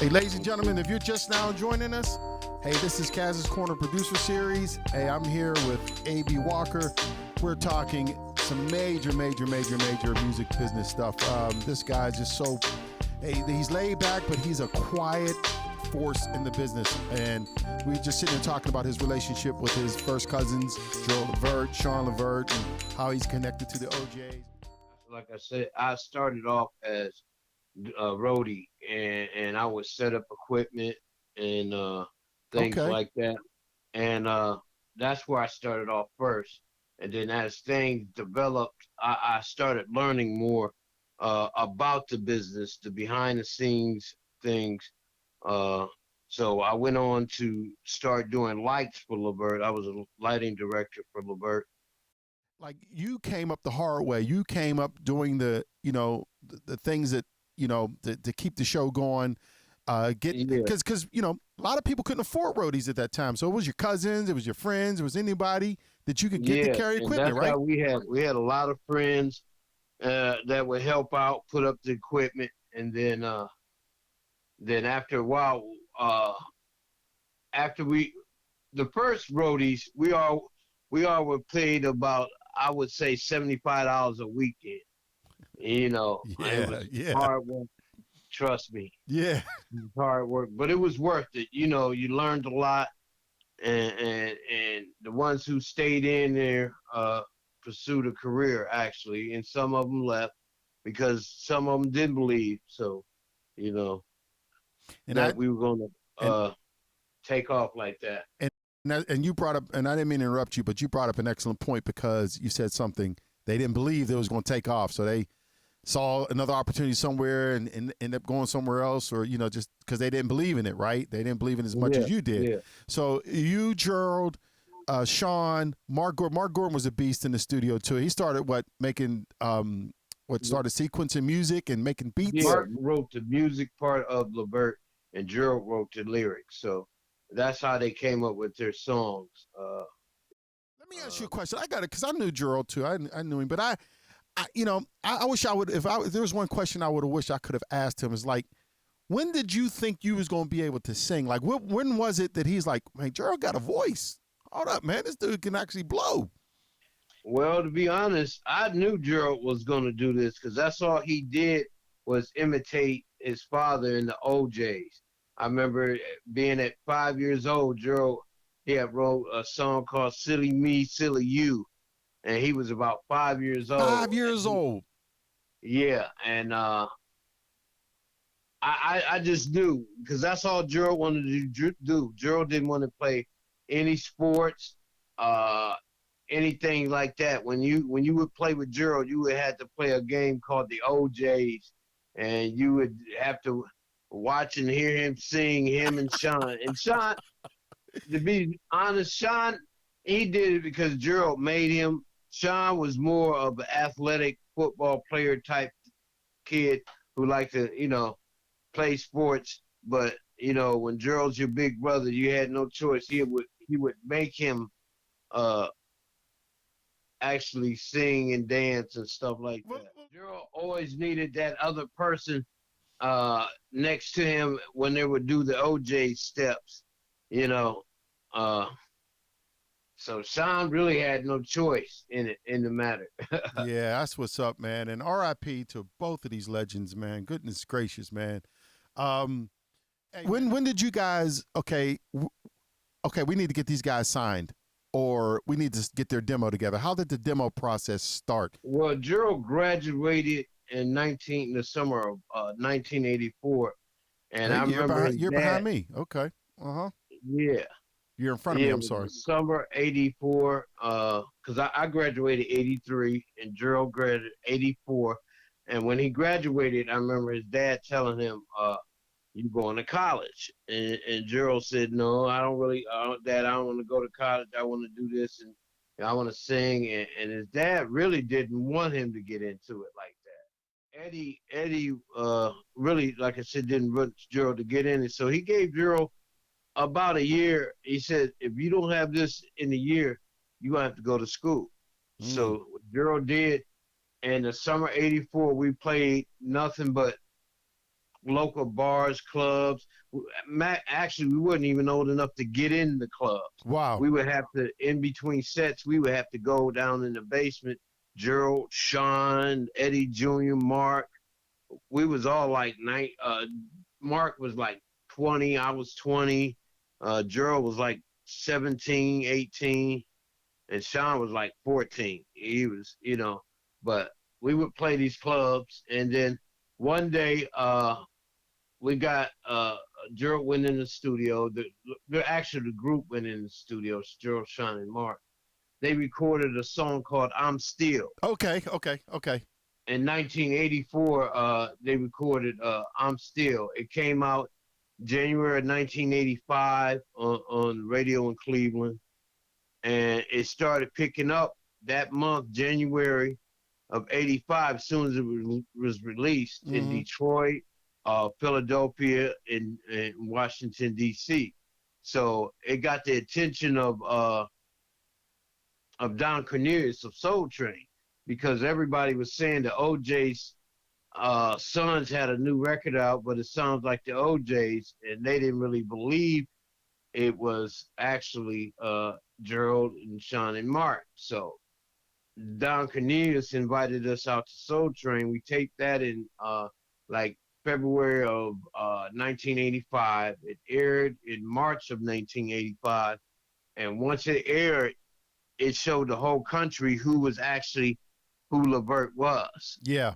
Hey, ladies and gentlemen, if you're just now joining us, hey, this is Kaz's Corner Producer Series. Hey, I'm here with A.B. Walker. We're talking some major music business stuff. This guy's just so, hey, he's laid back, but he's a quiet force in the business. And we just sitting here talking about his relationship with his first cousins, Gerald Levert, Sean Levert, and how he's connected to the OJs. Like I said, I started off as roadie, and I would set up equipment and things Okay. like that. And that's where I started off first. And then as things developed, I started learning more about the business, the behind the scenes things. So I went on to start doing lights for LeVert. I was a lighting director for LeVert. Like you came up the hard way. You came up doing the things that, to keep the show going. Yeah, Because a lot of people couldn't afford roadies at that time. So it was your cousins, it was your friends, it was anybody that you could get to yeah, carry and equipment, that's right? how we had a lot of friends that would help out, put up the equipment, and then after a while, after the first roadies, we all were paid about, I would say, $75 a weekend. It Yeah, was yeah, hard work. Trust me, yeah. it was hard work, but it was worth it. You learned a lot, and the ones who stayed in there pursued a career actually, and some of them left because some of them didn't believe. So you know And I that we were going to and take off like that. and you brought up, and I didn't mean to interrupt you, but you brought up an excellent point because you said something they didn't believe it was going to take off, so they saw another opportunity somewhere and end up going somewhere else, or just because they didn't believe in it, right? They didn't believe in it as much Yeah, as you did. yeah, So you, Gerald, Sean, Marc Gordon. Marc Gordon was a beast in the studio too. He started making started sequencing music and making beats. yeah. Wrote the music part of LeVert, and Gerald wrote the lyrics. So that's how they came up with their songs. Let me ask you a Uh, question. I got it because I knew Gerald too. I knew him, but I wish I would. If there was one question I would have wished I could have asked him is like, when did you think you was gonna be able to sing? Like, when was it that he's like, man, Gerald got a voice? Hold up, man, this dude can actually blow. Well, to be honest, I knew Gerald was going to do this because that's all he did was imitate his father in the OJs. I remember being at 5 years old, Gerald, he had wrote a song called Silly Me, Silly You, and he was about 5 years old. 5 years old. Yeah, and I just knew because that's all Gerald wanted to do. Gerald didn't want to play any sports. Anything like that. When you would play with Gerald, you would have to play a game called the OJs, and you would have to watch and hear him sing, him and Sean. And Sean, to be honest, Sean, he did it because Gerald made him. Sean was more of an athletic football player type kid who liked to, play sports. But when Gerald's your big brother, you had no choice. He would make him uh actually sing and dance and stuff like Well, that. Gerald always needed that other person next to him when they would do the OJ steps, you know. Uh, so Sean really had no choice in the matter. yeah, that's what's up, man. And R.I.P. to both of these legends, man. Goodness gracious, man. Um, when did you guys? Okay, we need to get these guys signed, or we need to get their demo together. How did the demo process start? Well, Gerald graduated in the summer of 1984, and Hey, I remember his you're behind dad. me. Okay. Uh huh. Yeah, You're in front of me. yeah, it I'm was the sorry. summer '84. Because I graduated '83 and Gerald graduated '84. And when he graduated, I remember his dad telling him, "You going to college?" And Gerald said, "No, I don't really, Dad. I don't want to go to college. I want to do this, and I want to sing." And his dad really didn't want him to get into it like that. Eddie, really, like I said, didn't want Gerald to get in it, so he gave Gerald about a year. He said, if you don't have this in a year, you gonna have to go to school. Mm. So Gerald did. And the summer '84, we played nothing but local bars, clubs. Actually, we weren't even old enough to get in the clubs. Wow. We would have to, in between sets, we would have to go down in the basement. Gerald, Sean, Eddie Jr., Mark. We was all like Mark was like 20, I was 20. Gerald was like 17, 18, and Sean was like 14. He was, but we would play these clubs, and then one day we got Gerald went in the studio. The group went in the studio. Gerald, Sean, and Mark. They recorded a song called "I'm Still." Okay. In 1984, they recorded "I'm Still." It came out January of 1985 on radio in Cleveland, and it started picking up that month, January of '85. As soon as it was released in Detroit, Philadelphia, and Washington D.C. So it got the attention of Don Cornelius of Soul Train, because everybody was saying the OJ's sons had a new record out, but it sounds like the OJ's, and they didn't really believe it was actually Gerald and Sean and Mark. So Don Cornelius invited us out to Soul Train. We taped that in like February of 1985. It aired in March of 1985, and once it aired, it showed the whole country who LeVert was. Yeah.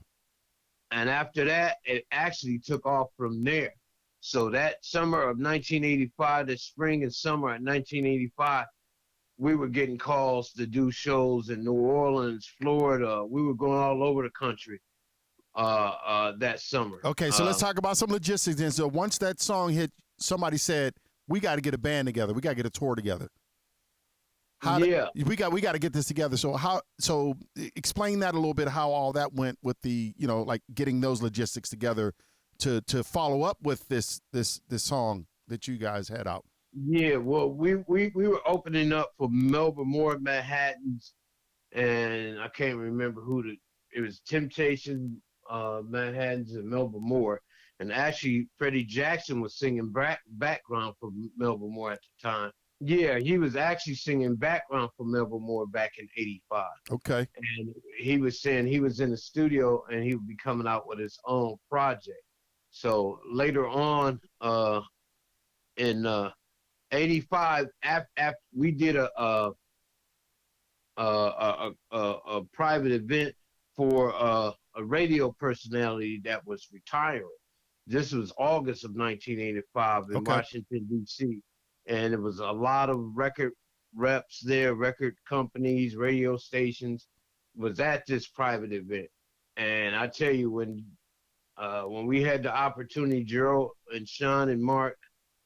And after that, it actually took off from there. So that summer of 1985, the spring and summer of 1985, we were getting calls to do shows in New Orleans, Florida. We were going all over the country that summer. Okay, so let's talk about some logistics then. So once that song hit, somebody said, we got to get a band together. We got to get a tour together. We got to get this together. So explain that a little bit, how all that went with the, like getting those logistics together to follow up with this song that you guys had out. Yeah, well, we were opening up for Melba Moore Manhattan's, and I can't remember it was Temptation Manhattan's and Melba Moore, and actually Freddie Jackson was singing background for Melba Moore at the time. Yeah, he was actually singing background for Melba Moore back in '85. Okay. And he was saying he was in the studio and he would be coming out with his own project. So later on, in '85, after we did a private event for a radio personality that was retiring. This was August of 1985 in Washington, D.C., and it was a lot of record reps there, record companies, radio stations was at this private event. And I tell you, when we had the opportunity, Gerald and Sean and Mark,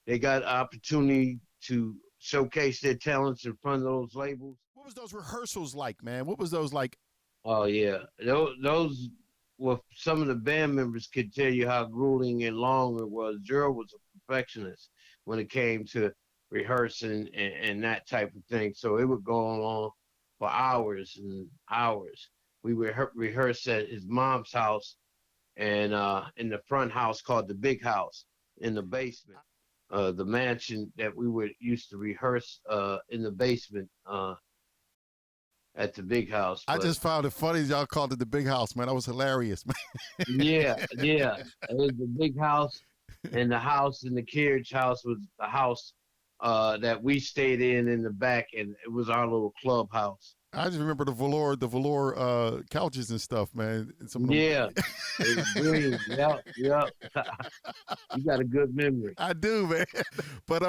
they got opportunity to showcase their talents in front of those labels. What was those rehearsals like, man? What was those like? Oh yeah, those were, some of the band members could tell you how grueling and long it was. Gerald was a perfectionist when it came to rehearsing and that type of thing. So it would go on for hours and hours. We would rehearse at his mom's house, and in the front house called the Big House in the basement. The mansion that we used to rehearse in the basement at the Big House. I just found it funny y'all called it the Big House, man. That was hilarious, man. Yeah. It was the Big House, and the house in the carriage house was the house that we stayed in the back, and it was our little clubhouse. I just remember the velour couches and stuff, man. Yeah, it was green. Yep. You got a good memory. I do, man. But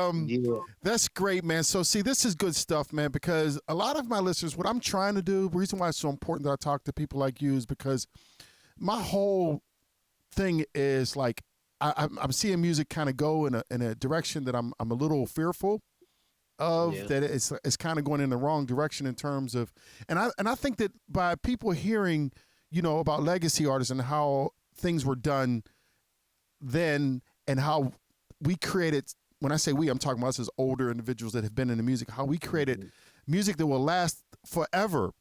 that's great, man. So see, this is good stuff, man, because a lot of my listeners, what I'm trying to do, the reason why it's so important that I talk to people like you is because my whole thing is like, I'm seeing music kind of go in a direction that I'm a little fearful of, that it's kind of going in the wrong direction in terms of, and I think that by people hearing, about legacy artists and how things were done then and how we created, when I say we, I'm talking about us as older individuals that have been in the music, how we created music that will last forever.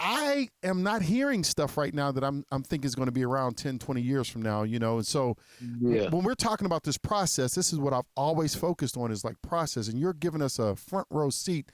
I am not hearing stuff right now that I'm thinking is going to be around 10, 20 years from now, you know. And so Yeah. when we're talking about this process, this is what I've always focused on is like process. And you're giving us a front row seat